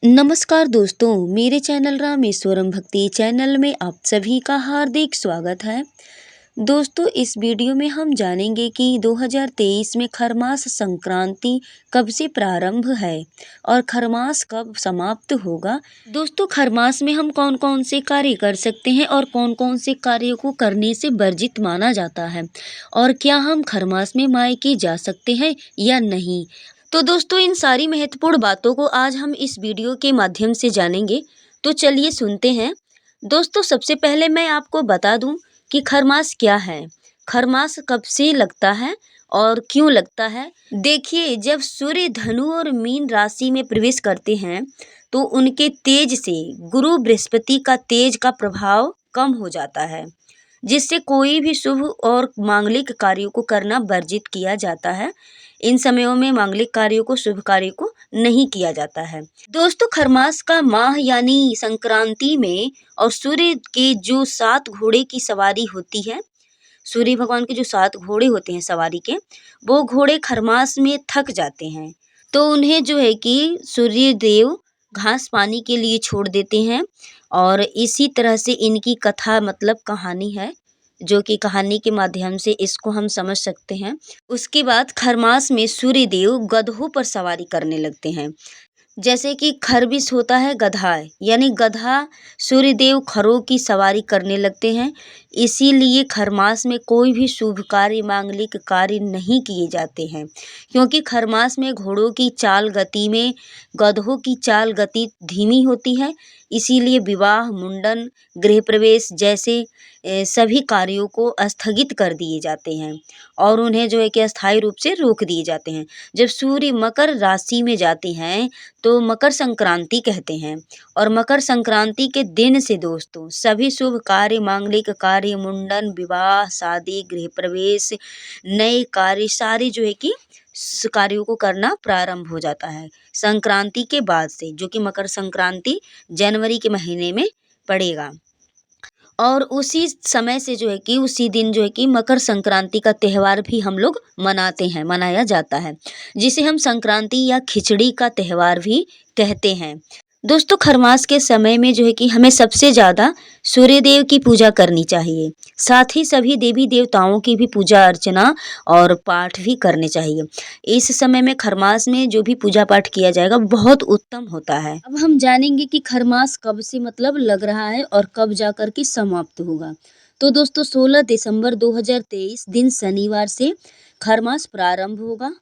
नमस्कार दोस्तों, मेरे चैनल रामेश्वरम भक्ति चैनल में आप सभी का हार्दिक स्वागत है। दोस्तों, इस वीडियो में हम जानेंगे कि 2023 में खरमास संक्रांति कब से प्रारंभ है और खरमास कब समाप्त होगा। दोस्तों, खरमास में हम कौन-कौन से कार्य कर सकते हैं और कौन-कौन से कार्यों को करने से वर्जित माना जाता है और क्या हम खरमास में मायके जा सकते हैं या नहीं। तो दोस्तों, इन सारी महत्वपूर्ण बातों को आज हम इस वीडियो के माध्यम से जानेंगे। तो चलिए सुनते हैं। दोस्तों, सबसे पहले मैं आपको बता दूं कि खरमास क्या है। खरमास कब से लगता है और क्यों लगता है। देखिए, जब सूर्य धनु और मीन राशि में प्रवेश करते हैं तो उनके तेज से गुरु बृहस्पति का तेज का प्रभाव कम हो जाता है, जिससे कोई भी शुभ और मांगलिक कार्यों को करना वर्जित किया जाता है। इन समयों में मांगलिक कार्यों को, शुभ कार्यों को नहीं किया जाता है। दोस्तों, खरमास का माह यानी संक्रांति में और सूर्य के जो 7 घोड़े की सवारी होती है, सूर्य भगवान के जो 7 घोड़े होते हैं सवारी के, वो घोड़े खरमास में थक जाते हैं। तो उन्हें जो है कि सूर्य देव घास पानी के लिए छोड़ देते हैं और इसी तरह से इनकी कथा मतलब कहानी है, जो कि कहानी के माध्यम से इसको हम समझ सकते हैं। उसके बाद खरमास में सूर्य देव गधों पर सवारी करने लगते हैं। जैसे कि खरबिस होता है गधा, यानी गधा सूर्यदेव खरों की सवारी करने लगते हैं। इसीलिए खरमास में कोई भी शुभ कार्य, मांगलिक कार्य नहीं किए जाते हैं, क्योंकि खरमास में घोड़ों की चाल गति में गधों की चाल गति धीमी होती है। इसीलिए विवाह, मुंडन, गृह प्रवेश जैसे सभी कार्यों को स्थगित कर दिए जाते हैं और उन्हें जो है कि अस्थायी रूप से रोक दिए जाते हैं। जब सूर्य मकर राशि में जाते हैं तो मकर संक्रांति कहते हैं और मकर संक्रांति के दिन से दोस्तों सभी शुभ कार्य, मांगलिक कार्य, मुंडन, विवाह, शादी, गृह प्रवेश, नए कार्य सारे जो है कि कार्यों को करना प्रारंभ हो जाता है संक्रांति के बाद से, जो कि मकर संक्रांति जनवरी के महीने में पड़ेगा। और उसी समय से जो है कि उसी दिन जो है कि मकर संक्रांति का त्योहार भी हम लोग मनाते हैं, मनाया जाता है, जिसे हम संक्रांति या खिचड़ी का त्योहार भी कहते हैं। दोस्तों, खरमास के समय में जो है कि हमें सबसे ज़्यादा सूर्यदेव की पूजा करनी चाहिए। साथ ही सभी देवी देवताओं की भी पूजा अर्चना और पाठ भी करने चाहिए। इस समय में खरमास में जो भी पूजा पाठ किया जाएगा बहुत उत्तम होता है। अब हम जानेंगे कि खरमास कब से मतलब लग रहा है और कब जाकर के समाप्त होगा। तो दोस्तों, 16 दिसंबर 2023 दिन शनिवार से खरमास प्रारंभ होगा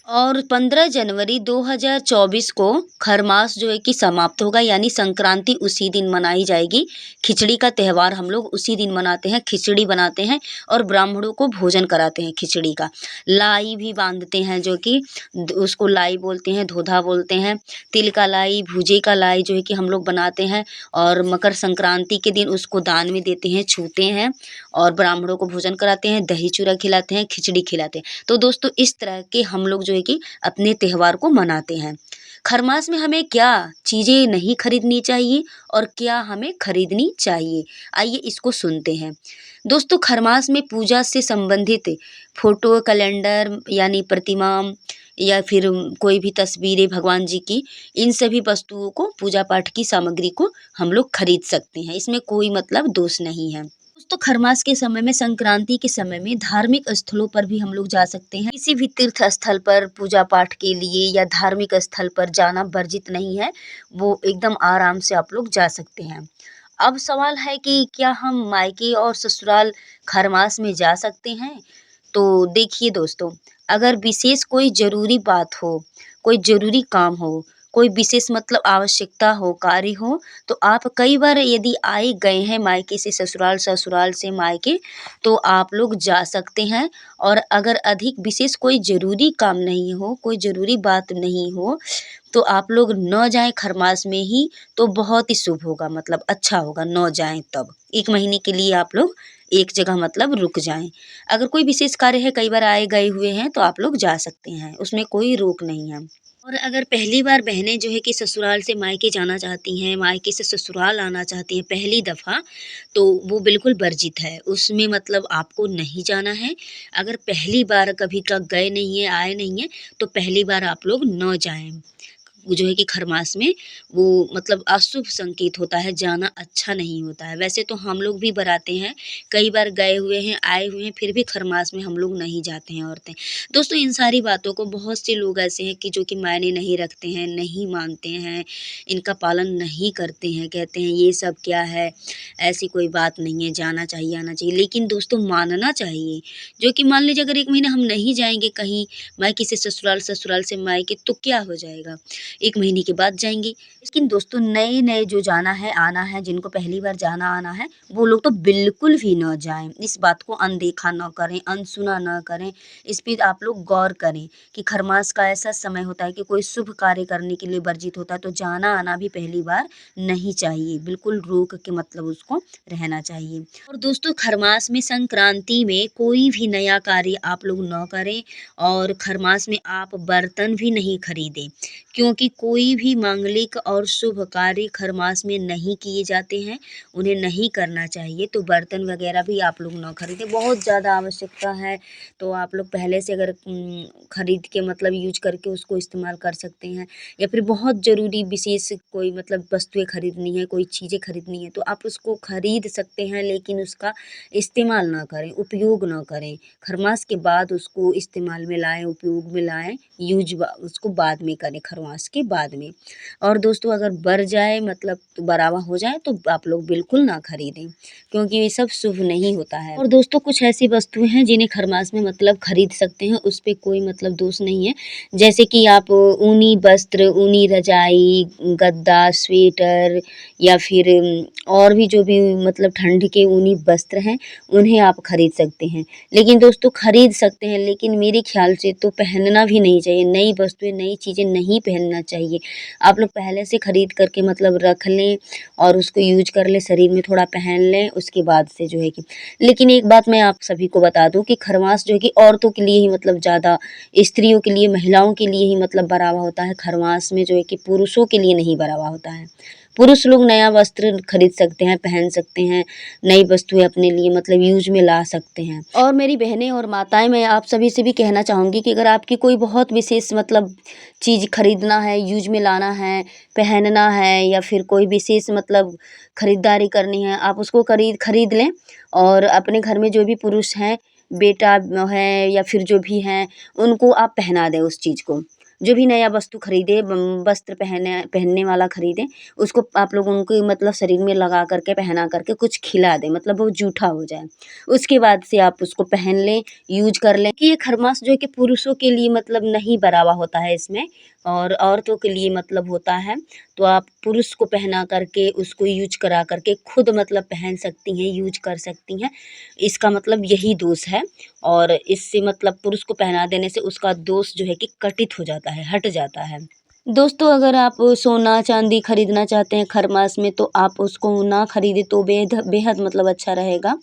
और 15 जनवरी 2024 को खरमास जो है कि समाप्त होगा, यानी संक्रांति उसी दिन मनाई जाएगी। खिचड़ी का त्यौहार हम लोग उसी दिन मनाते हैं, खिचड़ी बनाते हैं और ब्राह्मणों को भोजन कराते हैं खिचड़ी का। लाई भी बांधते हैं, जो कि उसको लाई बोलते हैं, धोधा बोलते हैं। तिल का लाई, भूजे का लाई जो है कि हम लोग बनाते हैं और मकर संक्रांति के दिन उसको दान में देते हैं, छूते हैं और ब्राह्मणों को भोजन कराते हैं, दही चूड़ा खिलाते हैं, खिचड़ी खिलाते हैं। तो दोस्तों, इस तरह के हम लोग जो है कि अपने त्योहार को मनाते हैं। खरमास में हमें क्या चीज़ें नहीं खरीदनी चाहिए और क्या हमें खरीदनी चाहिए, आइए इसको सुनते हैं। दोस्तों, खरमास में पूजा से संबंधित फोटो, कैलेंडर यानी प्रतिमा या फिर कोई भी तस्वीरें भगवान जी की, इन सभी वस्तुओं को, पूजा पाठ की सामग्री को हम लोग खरीद सकते हैं। इसमें कोई मतलब दोष नहीं है। दोस्तों, खरमास के समय में, संक्रांति के समय में धार्मिक स्थलों पर भी हम लोग जा सकते हैं। किसी भी तीर्थ स्थल पर पूजा पाठ के लिए या धार्मिक स्थल पर जाना वर्जित नहीं है, वो एकदम आराम से आप लोग जा सकते हैं। अब सवाल है कि क्या हम मायके और ससुराल खरमास में जा सकते हैं। तो देखिए दोस्तों, अगर विशेष कोई ज़रूरी बात हो, कोई ज़रूरी काम हो, कोई विशेष मतलब आवश्यकता हो, कार्य हो, तो आप कई बार यदि आए गए हैं मायके से ससुराल, ससुराल से मायके, तो आप लोग जा सकते हैं। और अगर अधिक विशेष कोई ज़रूरी काम नहीं हो, कोई ज़रूरी बात नहीं हो, तो आप लोग न जाएँ खरमास में ही, तो बहुत ही शुभ होगा, मतलब अच्छा होगा, न जाएँ तब। 1 महीने के लिए आप लोग एक जगह मतलब रुक जाएँ। अगर कोई विशेष कार्य है, कई बार आए गए हुए हैं, तो आप लोग जा सकते हैं, उसमें कोई रोक नहीं है। और अगर पहली बार बहनें जो है कि ससुराल से मायके जाना चाहती हैं, मायके से ससुराल आना चाहती हैं पहली दफ़ा, तो वो बिल्कुल वर्जित है, उसमें मतलब आपको नहीं जाना है। अगर पहली बार कभी का गए नहीं हैं, आए नहीं हैं, तो पहली बार आप लोग न जाएँ। जो है कि खरमास में वो मतलब अशुभ संकेत होता है, जाना अच्छा नहीं होता है। वैसे तो हम लोग भी बराते हैं, कई बार गए हुए हैं, आए हुए हैं, फिर भी खरमास में हम लोग नहीं जाते हैं औरतें। दोस्तों इन सारी बातों को बहुत से लोग ऐसे हैं कि जो कि मायने नहीं रखते हैं, नहीं मानते हैं, इनका पालन नहीं करते हैं, कहते हैं ये सब क्या है, ऐसी कोई बात नहीं है, जाना चाहिए, आना चाहिए। लेकिन दोस्तों मानना चाहिए, जो कि मान लीजिए अगर 1 महीना हम नहीं जाएँगे कहीं मायके से ससुराल, ससुराल से मायके तो क्या हो जाएगा? 1 महीने के बाद जाएँगे। लेकिन दोस्तों नए-नए जो जाना है, आना है, जिनको पहली बार जाना-आना है, वो लोग तो बिल्कुल भी ना जाएँ। इस बात को अनदेखा ना करें, अनसुना ना करें। इस पे आप लोग गौर करें कि खरमास का ऐसा समय होता है कि कोई शुभ कार्य करने के लिए वर्जित होता है, तो जाना-आना भी पहली बार नहीं चाहिए। बिल्कुल रोक के मतलब उसको रहना चाहिए। और दोस्तों खरमास में संक्रांति में कोई भी नया कार्य आप लोग ना करें और खरमास में आप बर्तन भी नहीं खरीदें। क्योंकि कोई भी मांगलिक और शुभ कार्य खरमास में नहीं किए जाते हैं, उन्हें नहीं करना चाहिए, तो बर्तन वगैरह भी आप लोग ना खरीदें। बहुत ज़्यादा आवश्यकता है, तो आप लोग पहले से अगर खरीद के मतलब यूज़ करके उसको इस्तेमाल कर सकते हैं या फिर बहुत ज़रूरी विशेष कोई मतलब वस्तुएँ खरीदनी है, कोई चीज़ें खरीदनी है, तो आप उसको खरीद सकते हैं, लेकिन उसका इस्तेमाल ना करें, उपयोग ना करें। खरमास के बाद उसको इस्तेमाल में लाएँ, उपयोग में लाएँ, यूज़ उसको बाद में करें, खरमास के बाद में। और दोस्तों अगर बढ़ जाए मतलब बराबर हो जाए तो आप लोग बिल्कुल ना खरीदें, क्योंकि ये सब शुभ नहीं होता है। और दोस्तों कुछ ऐसी वस्तुएँ हैं जिन्हें खरमास में मतलब खरीद सकते हैं, उस पे कोई मतलब दोष नहीं है। जैसे कि आप ऊनी वस्त्र, ऊनी रज़ाई, गद्दा, स्वेटर या फिर और भी जो भी मतलब ठंड के ऊनी वस्त्र हैं, उन्हें आप खरीद सकते हैं। लेकिन दोस्तों खरीद सकते हैं, लेकिन मेरे ख़्याल से तो पहनना भी नहीं चाहिए। नई वस्तुएँ, नई चीज़ें नहीं पहनना चाहिए। आप लोग पहले से खरीद कर के मतलब रख लें और उसको यूज़ कर लें, शरीर में थोड़ा पहन लें, उसके बाद से जो है कि लेकिन एक बात मैं आप सभी को बता दूँ कि खरमास जो है कि औरतों के लिए ही मतलब ज़्यादा, स्त्रियों के लिए, महिलाओं के लिए ही मतलब बराबर होता है। खरमास में जो है कि पुरुषों के लिए नहीं बराबर होता है। पुरुष लोग नया वस्त्र खरीद सकते हैं, पहन सकते हैं, नई वस्तुएँ अपने लिए मतलब यूज़ में ला सकते हैं। और मेरी बहनें और माताएँ, मैं आप सभी से भी कहना चाहूँगी कि अगर आपकी कोई बहुत विशेष मतलब चीज़ खरीदना है, यूज़ में लाना है, पहनना है या फिर कोई विशेष मतलब खरीदारी करनी है, आप उसको खरीद लें और अपने घर में जो भी पुरुष हैं, बेटा है या फिर जो भी हैं, उनको आप पहना दें उस चीज़ को। जो भी नया वस्तु खरीदें, वस्त्र पहनने वाला खरीदें, उसको आप लोग उनके मतलब शरीर में लगा कर के, पहना कर के कुछ खिला दें, मतलब वो जूठा हो जाए। उसके बाद से आप उसको पहन लें, यूज़ कर लें कि ये खरमास जो है कि पुरुषों के लिए मतलब नहीं बराबर होता है इसमें और औरतों के लिए मतलब होता है। तो आप पुरुष को पहना कर के, उसको यूज़ करा कर के खुद मतलब पहन सकती हैं, यूज़ कर सकती हैं। इसका मतलब यही दोष है और इससे मतलब पुरुष को पहना देने से उसका दोष जो है कि कटित हो जाता है, हट जाता है। दोस्तों अगर आप सोना-चाँदी खरीदना चाहते हैं खरमास में तो आप उसको ना खरीदें तो बेहद मतलब अच्छा रहेगा।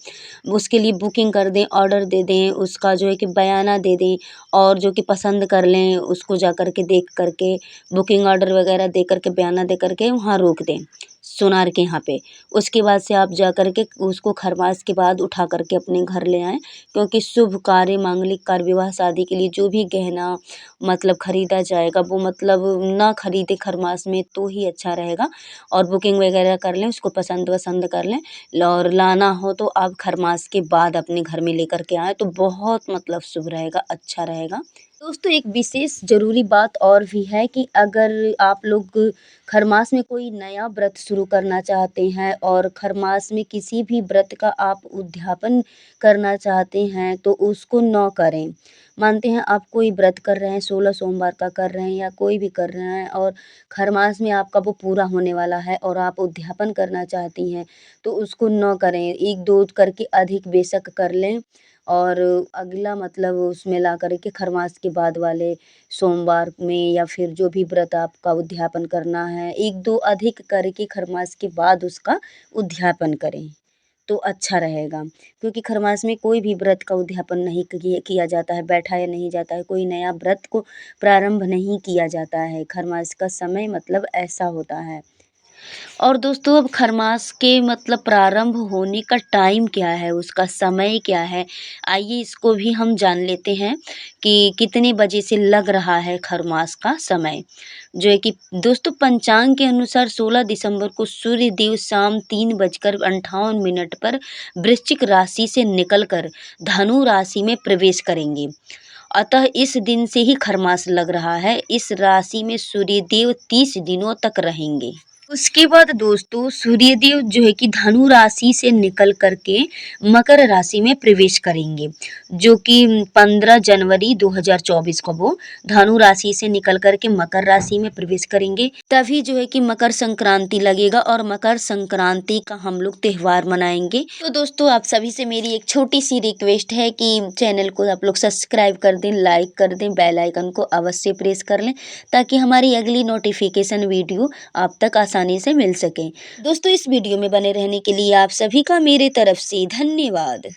उसके लिए बुकिंग कर दें, ऑर्डर दे दें, उसका जो है कि बयाना दे दें और जो कि पसंद कर लें, उसको जा कर के देख कर के बुकिंग ऑर्डर वगैरह दे कर के, बयाना दे कर के वहाँ रोक दें, सोनार के यहाँ पे। उसके बाद से आप जा कर के उसको खरमास के बाद उठा कर के अपने घर ले आएँ, क्योंकि शुभ कार्य, मांगलिक कार्य, विवाह शादी के लिए जो भी गहना मतलब खरीदा जाएगा वो मतलब ना खरीदें खरमास में तो ही अच्छा रहेगा और बुकिंग वगैरह कर लें, उसको पसंद-वसंद कर लें और लाना हो तो आप खरमास के बाद अपने घर में लेकर के आएँ तो बहुत मतलब शुभ रहेगा, अच्छा रहेगा। दोस्तों एक विशेष ज़रूरी बात और भी है कि अगर आप लोग खरमास में कोई नया व्रत शुरू करना चाहते हैं और खरमास में किसी भी व्रत का आप उद्यापन करना चाहते हैं तो उसको ना करें। मानते हैं आप कोई व्रत कर रहे हैं, 16 सोमवार का कर रहे हैं या कोई भी कर रहे हैं और खरमास में आपका वो पूरा होने वाला है और आप उद्यापन करना चाहती हैं, तो उसको ना करें। 1-2 करके अधिक बेशक कर लें और अगला मतलब उसमें ला कर के खरमास के बाद वाले सोमवार में या फिर जो भी व्रत आपका उद्यापन करना है, 1-2 अधिक करके खरमास के बाद उसका उद्यापन करें। तो अच्छा रहेगा, क्योंकि खरमास में कोई भी व्रत का उद्यापन नहीं किया जाता है, बैठाया नहीं जाता है, कोई नया व्रत को प्रारंभ नहीं किया जाता है, खरमास का समय मतलब ऐसा होता है। और दोस्तों अब खरमास के मतलब प्रारंभ होने का टाइम क्या है, उसका समय क्या है? आइए इसको भी हम जान लेते हैं कि कितने बजे से लग रहा है खरमास का समय। जो है कि दोस्तों पंचांग के अनुसार 16 दिसंबर को सूर्य देव शाम 3:58 पर वृश्चिक राशि से निकलकर धनु राशि में प्रवेश करेंगे। अतः इस दिन से ही खरमास लग रहा है। इस राशि में सूर्यदेव 30 दिनों तक रहेंगे। उसके बाद दोस्तों सूर्यदेव जो है कि धनु राशि से निकल करके मकर राशि में प्रवेश करेंगे, जो कि 15 जनवरी 2024 को वो धनु राशि से निकल करके मकर राशि में प्रवेश करेंगे। तभी जो है कि मकर संक्रांति लगेगा और मकर संक्रांति का हम लोग त्योहार मनाएंगे। तो दोस्तों आप सभी से मेरी एक छोटी सी रिक्वेस्ट है कि चैनल को आप लोग सब्सक्राइब कर दें, लाइक कर दें, बेल आइकन को अवश्य प्रेस कर लें ताकि हमारी अगली नोटिफिकेशन वीडियो आप तक आसानी से मिल सके। दोस्तों इस वीडियो में बने रहने के लिए आप सभी का मेरे तरफ से धन्यवाद।